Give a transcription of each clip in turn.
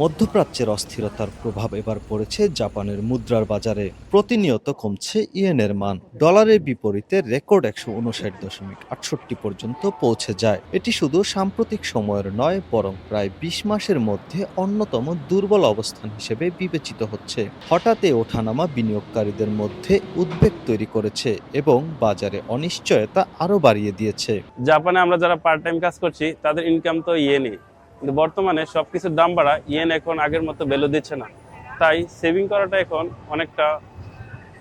মধ্যপ্রাচ্যের অস্থিরতার প্রভাব এবার পড়েছে জাপানের মুদ্রার বাজারে। প্রতিনিয়ত কমছে ইয়েনের মান। ডলারের বিপরীতে রেকর্ড ১৫৯.৬৮ পর্যন্ত পৌঁছে যায়। এটি শুধু সাম্প্রতিক সময়ের নয়, বরং প্রায় ২০ মাসের মধ্যে অন্যতম দুর্বল অবস্থান হিসেবে বিবেচিত হচ্ছে। হঠাৎ এই ওঠানামা বিনিয়োগকারীদের মধ্যে উদ্বেগ তৈরি করেছে এবং বাজারে অনিশ্চয়তা আরও বাড়িয়ে দিয়েছে। জাপানে আমরা যারা পার্ট টাইম কাজ করছি তাদের ইনকাম তো ইয়েনই, কিন্তু বর্তমানে সবকিছুর দাম বাড়া ইয়েন এখন আগের মতো ভ্যালু দিচ্ছে না। তাই সেভিং করাটা এখন অনেকটা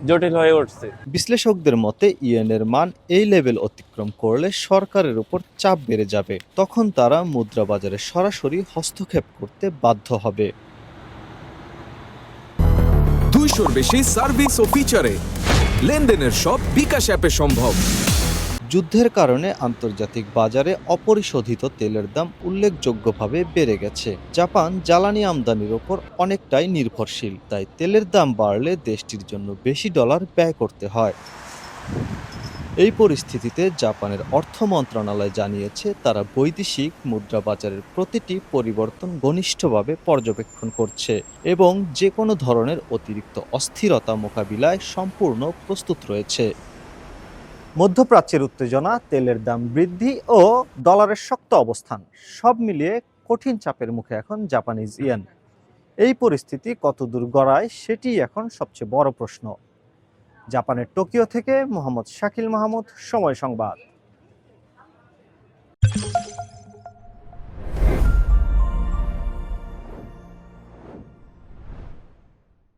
জটিল হয়ে উঠছে। বিশ্লেষকদের মতে ইয়েনের মান এই লেভেল অতিক্রম করলে সরকারের উপর চাপ বেড়ে যাবে। তখন তারা মুদ্রা বাজারে সরাসরি হস্তক্ষেপ করতে বাধ্য হবে। 200-র বেশি সার্ভিস ও ফিচারে লেনদেনের সব বিকাশ অ্যাপে সম্ভব। যুদ্ধের কারণে আন্তর্জাতিক বাজারে অপরিশোধিত তেলের দাম উল্লেখযোগ্যভাবে বেড়ে গেছে। জাপান জ্বালানি আমদানির ওপর অনেকটাই নির্ভরশীল, তাই তেলের দাম বাড়লে দেশটির জন্য বেশি ডলার ব্যয় করতে হয়। এই পরিস্থিতিতে জাপানের অর্থ মন্ত্রণালয় জানিয়েছে তারা বৈদেশিক মুদ্রা বাজারের প্রতিটি পরিবর্তন ঘনিষ্ঠভাবে পর্যবেক্ষণ করছে এবং যে কোনো ধরনের অতিরিক্ত অস্থিরতা মোকাবিলায় সম্পূর্ণ প্রস্তুত রয়েছে। মধ্যপ্রাচ্যের উত্তেজনা, তেলের দাম বৃদ্ধি ও ডলারের শক্ত অবস্থান সব মিলিয়ে কঠিন চাপের মুখে এখন জাপানিজ ইয়েন। এই পরিস্থিতি কতদূর গড়ায় সেটি এখন সবচেয়ে বড় প্রশ্ন। জাপানের টোকিও থেকে মোহাম্মদ শাকিল মাহমুদ, সময় সংবাদ।